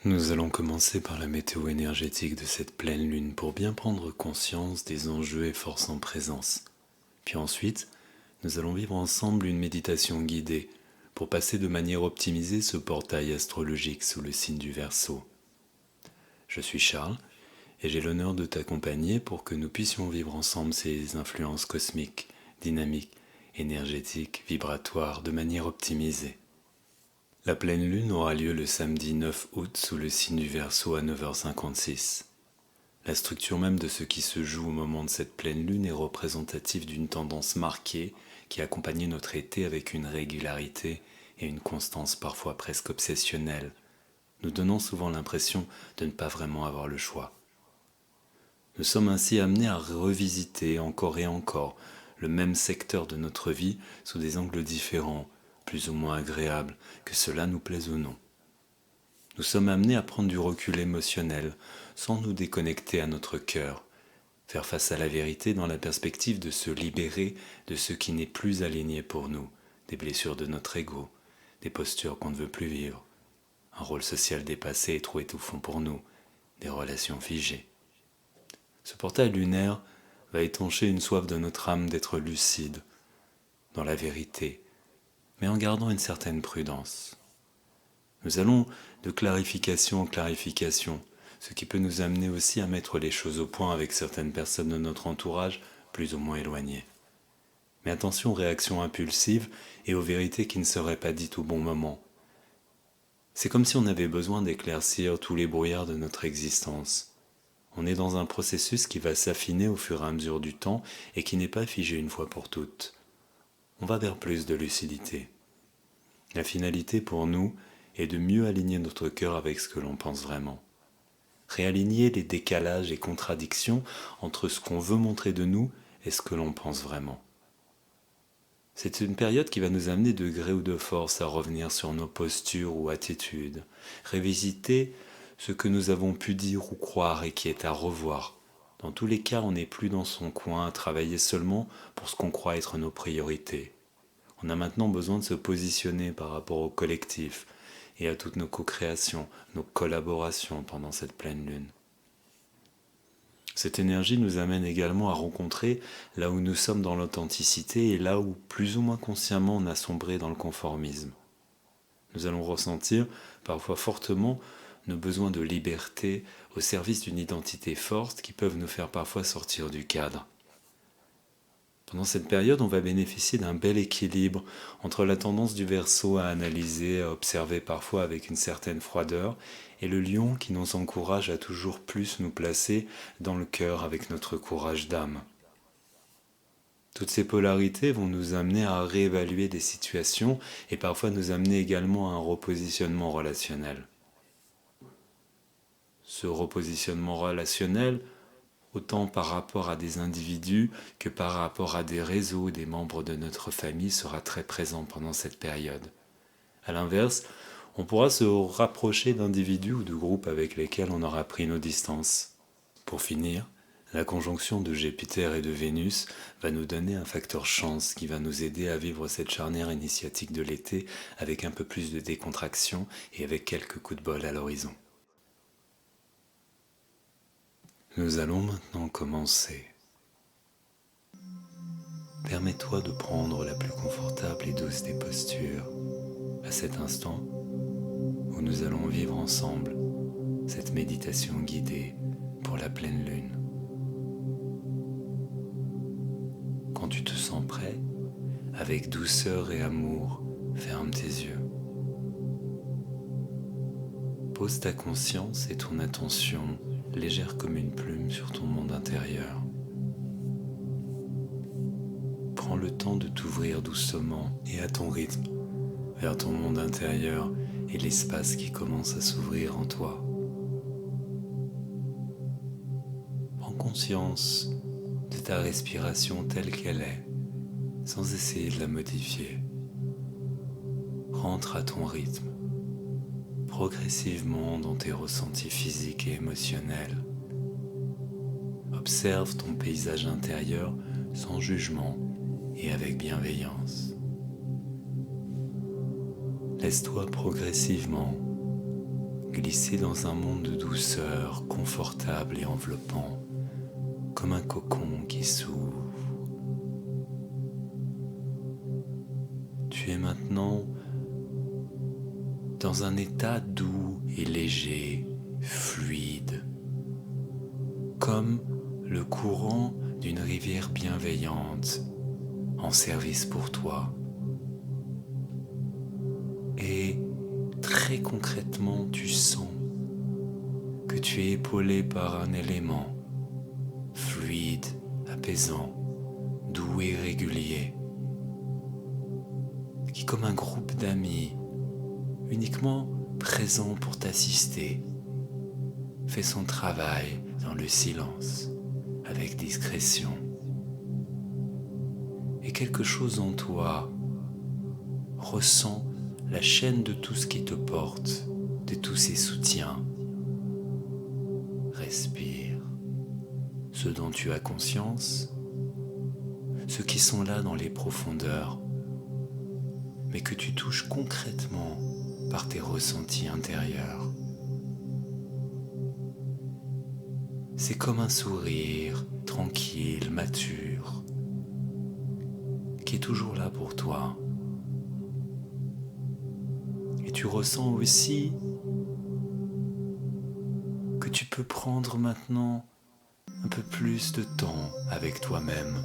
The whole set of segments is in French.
Nous allons commencer par la météo énergétique de cette pleine lune pour bien prendre conscience des enjeux et forces en présence. Puis ensuite, nous allons vivre ensemble une méditation guidée pour passer de manière optimisée ce portail astrologique sous le signe du Verseau. Je suis Charles et j'ai l'honneur de t'accompagner pour que nous puissions vivre ensemble ces influences cosmiques, dynamiques, énergétiques, vibratoires de manière optimisée. La pleine lune aura lieu le samedi 9 août sous le signe du Verseau à 9h56. La structure même de ce qui se joue au moment de cette pleine lune est représentative d'une tendance marquée qui accompagne notre été avec une régularité et une constance parfois presque obsessionnelle, nous donnant souvent l'impression de ne pas vraiment avoir le choix. Nous sommes ainsi amenés à revisiter encore et encore le même secteur de notre vie sous des angles différents, plus ou moins agréables, que cela nous plaise ou non. Nous sommes amenés à prendre du recul émotionnel, sans nous déconnecter à notre cœur, faire face à la vérité dans la perspective de se libérer de ce qui n'est plus aligné pour nous, des blessures de notre ego, des postures qu'on ne veut plus vivre, un rôle social dépassé et trop étouffant pour nous, des relations figées. Ce portail lunaire va étancher une soif de notre âme d'être lucide, dans la vérité, mais en gardant une certaine prudence. Nous allons de clarification en clarification, ce qui peut nous amener aussi à mettre les choses au point avec certaines personnes de notre entourage plus ou moins éloignées. Mais attention aux réactions impulsives et aux vérités qui ne seraient pas dites au bon moment. C'est comme si on avait besoin d'éclaircir tous les brouillards de notre existence. On est dans un processus qui va s'affiner au fur et à mesure du temps et qui n'est pas figé une fois pour toutes. On va vers plus de lucidité. La finalité pour nous est de mieux aligner notre cœur avec ce que l'on pense vraiment. Réaligner les décalages et contradictions entre ce qu'on veut montrer de nous et ce que l'on pense vraiment. C'est une période qui va nous amener de gré ou de force à revenir sur nos postures ou attitudes, révisiter ce que nous avons pu dire ou croire et qui est à revoir. Dans tous les cas, on n'est plus dans son coin à travailler seulement pour ce qu'on croit être nos priorités. On a maintenant besoin de se positionner par rapport au collectif et à toutes nos co-créations, nos collaborations pendant cette pleine lune. Cette énergie nous amène également à rencontrer là où nous sommes dans l'authenticité et là où plus ou moins consciemment on a sombré dans le conformisme. Nous allons ressentir parfois fortement nos besoins de liberté au service d'une identité forte qui peuvent nous faire parfois sortir du cadre. Pendant cette période, on va bénéficier d'un bel équilibre entre la tendance du Verseau à analyser, à observer parfois avec une certaine froideur, et le Lion qui nous encourage à toujours plus nous placer dans le cœur avec notre courage d'âme. Toutes ces polarités vont nous amener à réévaluer des situations et parfois nous amener également à un repositionnement relationnel. Ce repositionnement relationnel, autant par rapport à des individus que par rapport à des réseaux, des membres de notre famille, sera très présent pendant cette période. A l'inverse, on pourra se rapprocher d'individus ou de groupes avec lesquels on aura pris nos distances. Pour finir, la conjonction de Jupiter et de Vénus va nous donner un facteur chance qui va nous aider à vivre cette charnière initiatique de l'été avec un peu plus de décontraction et avec quelques coups de bol à l'horizon. Nous allons maintenant commencer. Permets-toi de prendre la plus confortable et douce des postures à cet instant où nous allons vivre ensemble cette méditation guidée pour la pleine lune. Quand tu te sens prêt, avec douceur et amour, ferme tes yeux. Pose ta conscience et ton attention légère comme une plume sur ton monde intérieur. Prends le temps de t'ouvrir doucement et à ton rythme vers ton monde intérieur et l'espace qui commence à s'ouvrir en toi. Prends conscience de ta respiration telle qu'elle est, sans essayer de la modifier. Rentre à ton rythme, progressivement dans tes ressentis physiques et émotionnels. Observe ton paysage intérieur sans jugement et avec bienveillance. Laisse-toi progressivement glisser dans un monde de douceur, confortable et enveloppant, comme un cocon qui s'ouvre. Tu es maintenant dans un état doux et léger, fluide, comme le courant d'une rivière bienveillante en service pour toi. Et très concrètement, tu sens que tu es épaulé par un élément fluide, apaisant, doux et régulier, qui, comme un groupe d'amis, uniquement présent pour t'assister, fait son travail dans le silence, avec discrétion. Et quelque chose en toi ressent la chaîne de tout ce qui te porte, de tous ces soutiens. Respire. Ceux dont tu as conscience, ceux qui sont là dans les profondeurs, mais que tu touches concrètement par tes ressentis intérieurs. C'est comme un sourire tranquille, mature, qui est toujours là pour toi. Et tu ressens aussi que tu peux prendre maintenant un peu plus de temps avec toi-même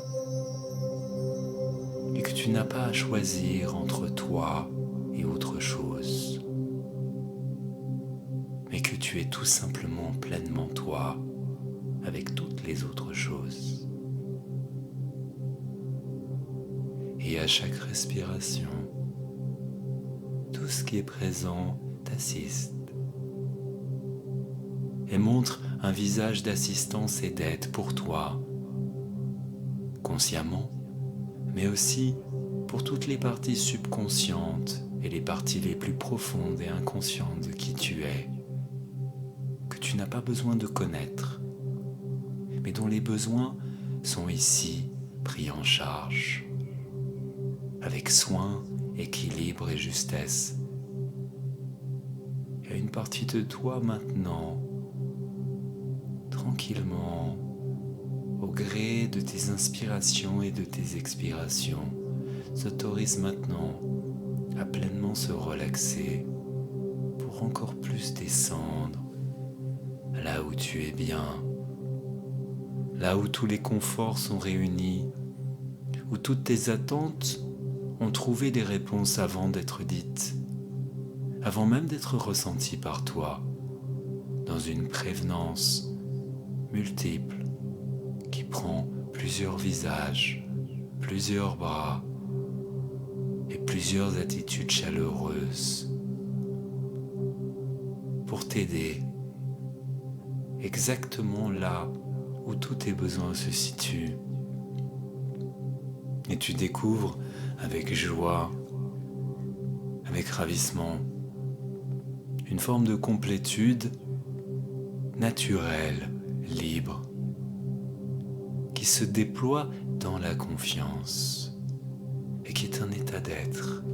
et que tu n'as pas à choisir entre toi et autre chose, mais que tu es tout simplement pleinement toi avec toutes les autres choses. Et à chaque respiration, tout ce qui est présent t'assiste et montre un visage d'assistance et d'aide pour toi, consciemment, mais aussi pour toutes les parties subconscientes et les parties les plus profondes et inconscientes de qui tu es, que tu n'as pas besoin de connaître, mais dont les besoins sont ici pris en charge, avec soin, équilibre et justesse. Il y a une partie de toi maintenant, tranquillement, au gré de tes inspirations et de tes expirations, s'autorise maintenant à pleinement se relaxer pour encore plus descendre là où tu es bien, là où tous les conforts sont réunis, où toutes tes attentes ont trouvé des réponses avant d'être dites, avant même d'être ressenties par toi, dans une prévenance multiple qui prend plusieurs visages, plusieurs bras et plusieurs attitudes chaleureuses pour t'aider exactement là où tous tes besoins se situent. Et tu découvres avec joie, avec ravissement, une forme de complétude naturelle, libre, qui se déploie dans la confiance et qui est un état d'être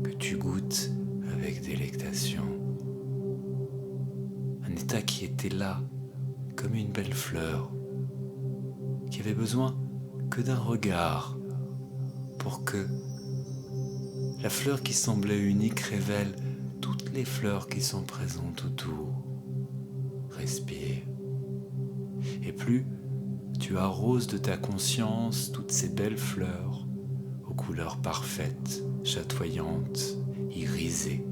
que tu goûtes avec délectation. Un état qui était là, comme une belle fleur, qui avait besoin que d'un regard pour que la fleur qui semblait unique révèle toutes les fleurs qui sont présentes autour. Respire. Et plus tu arroses de ta conscience toutes ces belles fleurs aux couleurs parfaites, chatoyantes, irisées,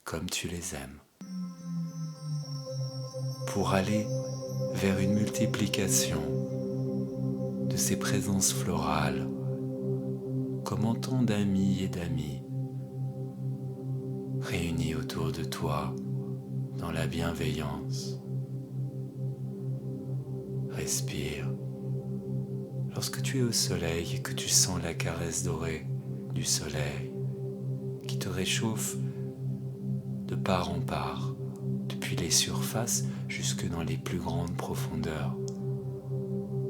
comme tu les aimes, pour aller vers une multiplication de ces présences florales, comme autant d'amis et d'amis réunis autour de toi dans la bienveillance. Respire. Lorsque tu es au soleil et que tu sens la caresse dorée du soleil qui te réchauffe de part en part, depuis les surfaces jusque dans les plus grandes profondeurs,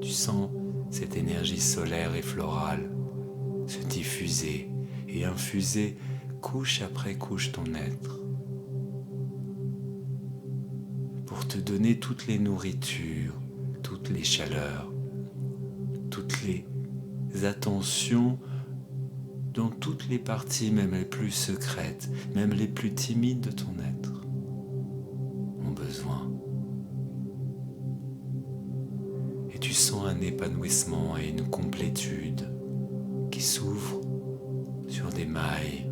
tu sens cette énergie solaire et florale se diffuser et infuser couche après couche ton être. pour te donner toutes les nourritures, toutes les chaleurs, toutes les attentions dans toutes les parties, même les plus secrètes, même les plus timides de ton être, ont besoin. Et tu sens un épanouissement et une complétude qui s'ouvre sur des mailles,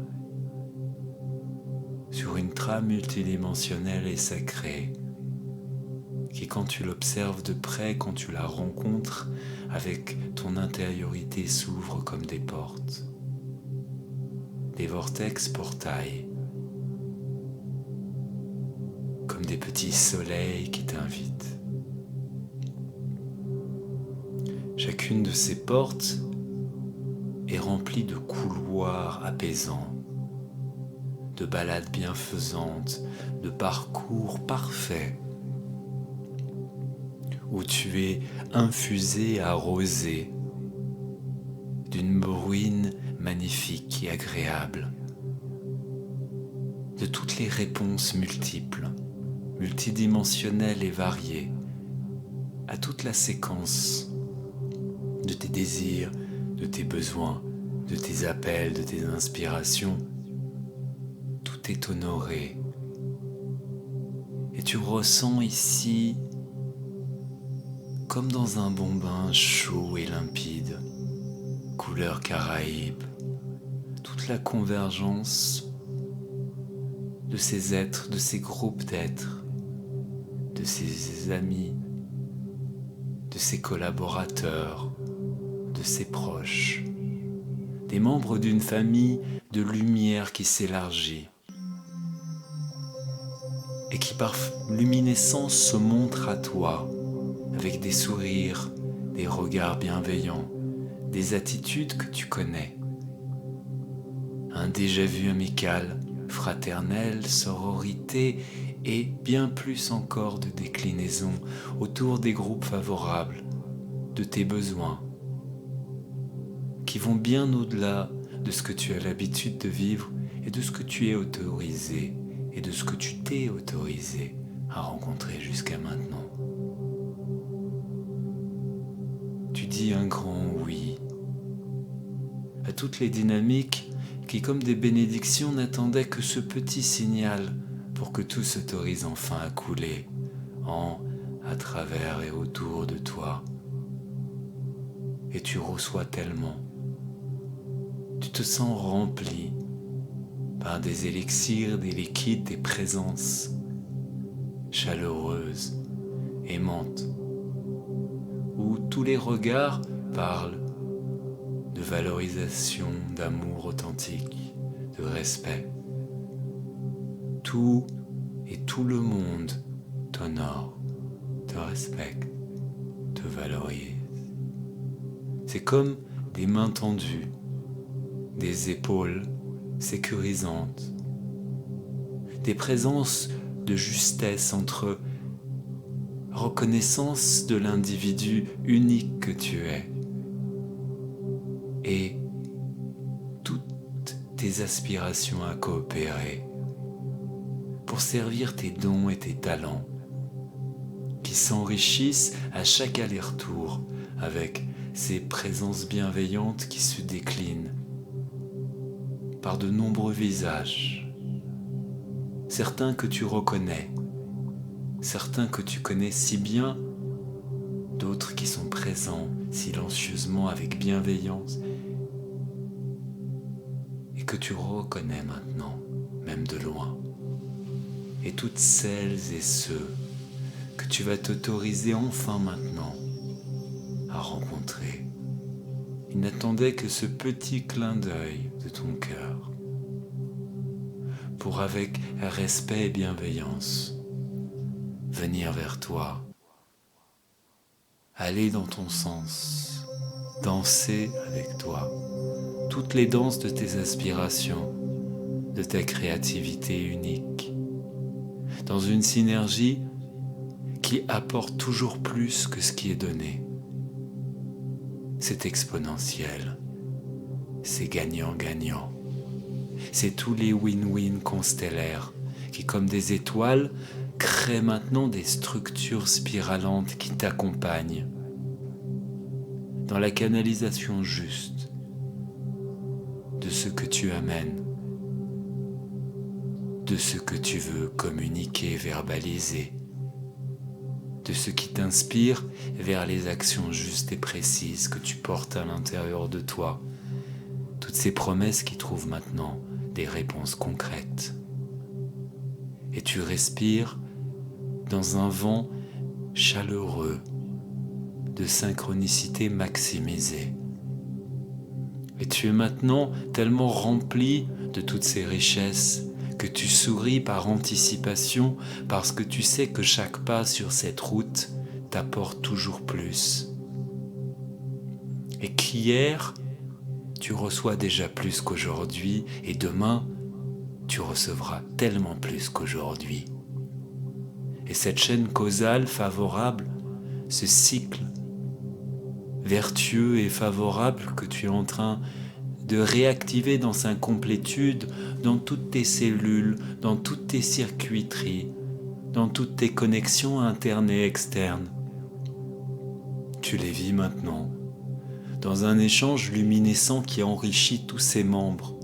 sur une trame multidimensionnelle et sacrée, qui quand tu l'observes de près, quand tu la rencontres avec ton intériorité, s'ouvre comme des portes, des vortex portails, comme des petits soleils qui t'invitent. Chacune de ces portes est remplie de couloirs apaisants, de balades bienfaisantes, de parcours parfaits, où tu es infusé, arrosé d'une bruine magnifique et agréable, de toutes les réponses multiples, multidimensionnelles et variées, à toute la séquence de tes désirs, de tes besoins, de tes appels, de tes inspirations. Tout est honoré. Et tu ressens ici, comme dans un bon bain chaud et limpide, couleur Caraïbe, toute la convergence de ces êtres, de ces groupes d'êtres, de ces amis, de ces collaborateurs, de ses proches, des membres d'une famille de lumière qui s'élargit et qui par luminescence se montre à toi avec des sourires, des regards bienveillants, des attitudes que tu connais, un déjà-vu amical, fraternel, sororité et bien plus encore de déclinaisons autour des groupes favorables, de tes besoins, qui vont bien au-delà de ce que tu as l'habitude de vivre et de ce que tu es autorisé et de ce que tu t'es autorisé à rencontrer jusqu'à maintenant. Tu dis un grand oui à toutes les dynamiques qui, comme des bénédictions, n'attendaient que ce petit signal pour que tout s'autorise enfin à couler en, à travers et autour de toi. Et tu reçois tellement. Tu te sens rempli par des élixirs, des liquides, des présences chaleureuses, aimantes, où tous les regards parlent de valorisation, d'amour authentique, de respect. Tout et tout le monde t'honore, te respecte, te valorise. C'est comme des mains tendues, des épaules sécurisantes, des présences de justesse entre reconnaissance de l'individu unique que tu es et toutes tes aspirations à coopérer pour servir tes dons et tes talents qui s'enrichissent à chaque aller-retour avec ces présences bienveillantes qui se déclinent par de nombreux visages, certains que tu reconnais, certains que tu connais si bien, d'autres qui sont présents silencieusement avec bienveillance et que tu reconnais maintenant, même de loin. Et toutes celles et ceux que tu vas t'autoriser enfin maintenant à rencontrer. Ils n'attendaient que ce petit clin d'œil de ton cœur pour, avec respect et bienveillance, venir vers toi, aller dans ton sens, danser avec toi, toutes les danses de tes aspirations, de ta créativité unique, dans une synergie qui apporte toujours plus que ce qui est donné. C'est exponentiel, c'est gagnant-gagnant, c'est tous les win-win constellaires qui, comme des étoiles, Crée maintenant des structures spiralantes qui t'accompagnent dans la canalisation juste de ce que tu amènes, de ce que tu veux communiquer, verbaliser, de ce qui t'inspire vers les actions justes et précises que tu portes à l'intérieur de toi. Toutes ces promesses qui trouvent maintenant des réponses concrètes. Et tu respires dans un vent chaleureux de synchronicité maximisée. Et tu es maintenant tellement rempli de toutes ces richesses que tu souris par anticipation parce que tu sais que chaque pas sur cette route t'apporte toujours plus. Et qu'hier, tu reçois déjà plus qu'aujourd'hui et demain, tu recevras tellement plus qu'aujourd'hui. Et cette chaîne causale favorable, ce cycle vertueux et favorable que tu es en train de réactiver dans sa complétude, dans toutes tes cellules, dans toutes tes circuiteries, dans toutes tes connexions internes et externes. Tu les vis maintenant, dans un échange luminescent qui enrichit tous ses membres.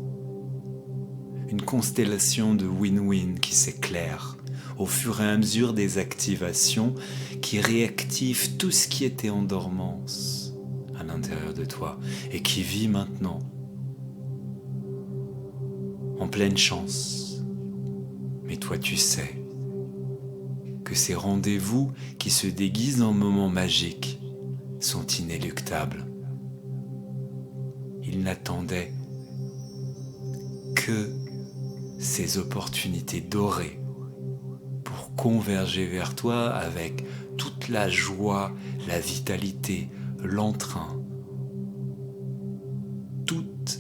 Une constellation de win-win qui s'éclaire au fur et à mesure des activations qui réactivent tout ce qui était en dormance à l'intérieur de toi et qui vit maintenant en pleine chance. Mais toi tu sais que ces rendez-vous qui se déguisent en moments magiques sont inéluctables. Ils n'attendaient que ces opportunités dorées pour converger vers toi avec toute la joie, la vitalité, l'entrain, toutes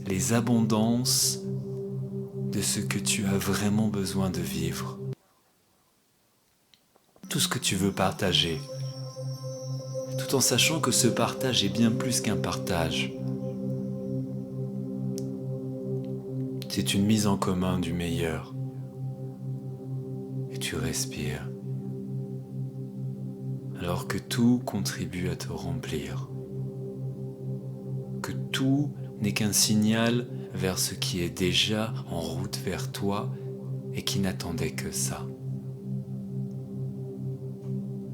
les abondances de ce que tu as vraiment besoin de vivre. Tout ce que tu veux partager, tout en sachant que ce partage est bien plus qu'un partage. C'est une mise en commun du meilleur. Et tu respires, alors que tout contribue à te remplir, que tout n'est qu'un signal vers ce qui est déjà en route vers toi et qui n'attendait que ça.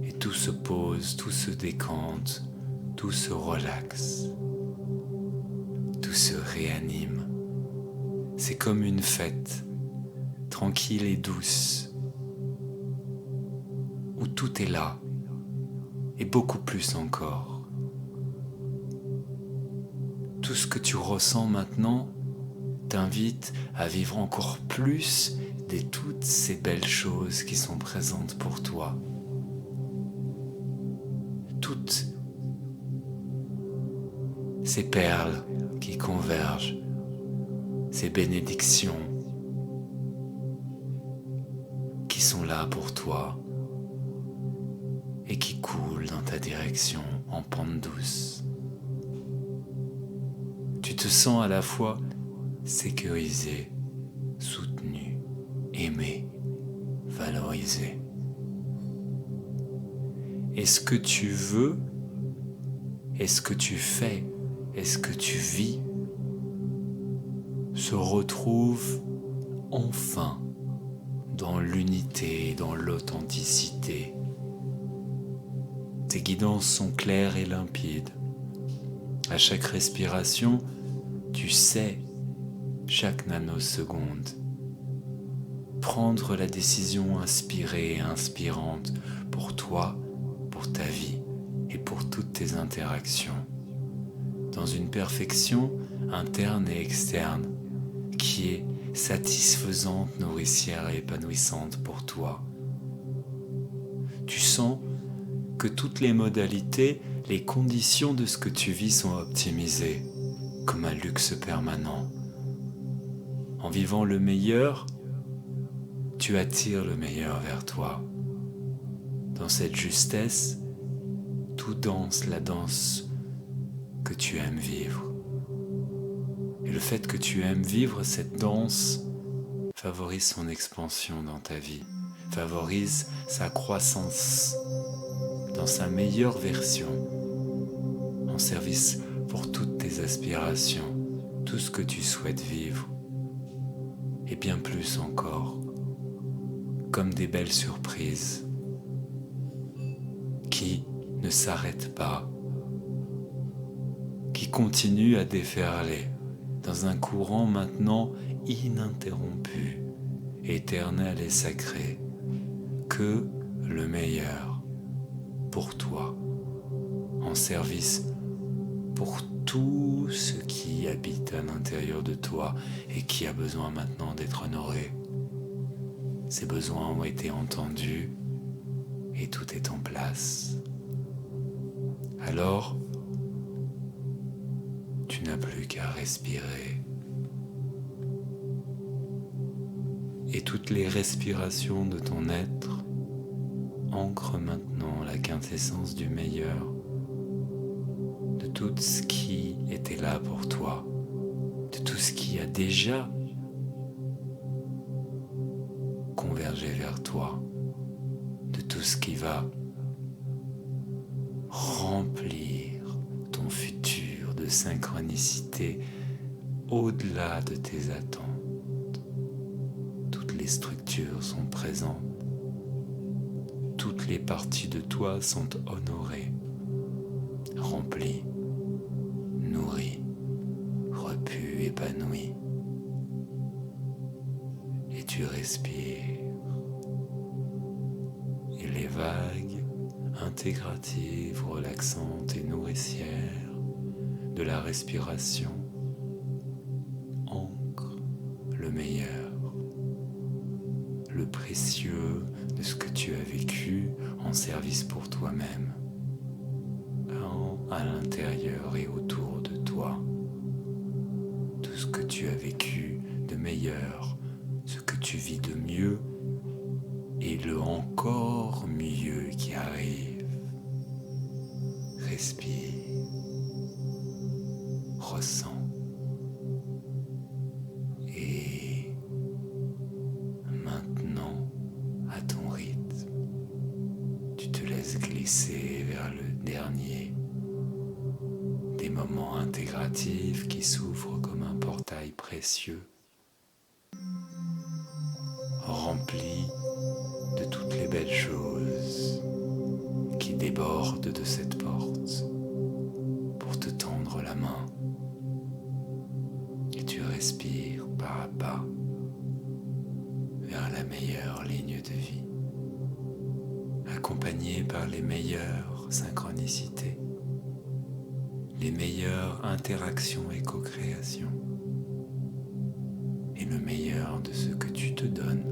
Et tout se pose, tout se décante, tout se relaxe, tout se réanime. C'est comme une fête, tranquille et douce, où tout est là, et beaucoup plus encore. Tout ce que tu ressens maintenant t'invite à vivre encore plus de toutes ces belles choses qui sont présentes pour toi. Toutes ces perles qui convergent, ces bénédictions qui sont là pour toi et qui coulent dans ta direction en pente douce. Tu te sens à la fois sécurisé, soutenu, aimé, valorisé. Est-ce que tu veux, est-ce que tu fais, est-ce que tu vis se retrouve enfin dans l'unité, dans l'authenticité. Tes guidances sont claires et limpides. À chaque respiration, tu sais, chaque nanoseconde, prendre la décision inspirée et inspirante pour toi, pour ta vie et pour toutes tes interactions, dans une perfection interne et externe qui est satisfaisante, nourricière et épanouissante pour toi. Tu sens que toutes les modalités, les conditions de ce que tu vis sont optimisées, comme un luxe permanent. En vivant le meilleur, tu attires le meilleur vers toi. Dans cette justesse, tout danse la danse que tu aimes vivre. Et le fait que tu aimes vivre cette danse favorise son expansion dans ta vie, favorise sa croissance dans sa meilleure version, en service pour toutes tes aspirations, tout ce que tu souhaites vivre, et bien plus encore, comme des belles surprises qui ne s'arrêtent pas, qui continuent à déferler dans un courant maintenant ininterrompu, éternel et sacré, que le meilleur pour toi, en service pour tout ce qui habite à l'intérieur de toi et qui a besoin maintenant d'être honoré. Ces besoins ont été entendus et tout est en place. Alors, tu n'as plus qu'à respirer. Et toutes les respirations de ton être ancrent maintenant la quintessence du meilleur, de tout ce qui était là pour toi, de tout ce qui a déjà convergé vers toi, de tout ce qui va remplir ton futur de synchronicité au-delà de tes attentes. Toutes les structures sont présentes, toutes les parties de toi sont honorées, remplies, nourries, repues, épanouies. Et tu respires. Et les vagues intégratives, relaxantes et nourricières de la respiration ancrent le meilleur, le précieux de ce que tu as vécu en service pour toi-même, à l'intérieur et autour de toi. Tout ce que tu as vécu de meilleur, ce que tu vis de mieux et le encore mieux qui arrive. Respire, ressens et maintenant, à ton rythme, tu te laisses glisser vers le dernier des moments intégratifs qui s'ouvrent comme un portail précieux, rempli de toutes les belles choses qui débordent de cette porte pour te tendre la main. Et tu respires pas à pas vers la meilleure ligne de vie, accompagné par les meilleures synchronicités, les meilleures interactions et co-créations, et le meilleur de ce que tu te donnes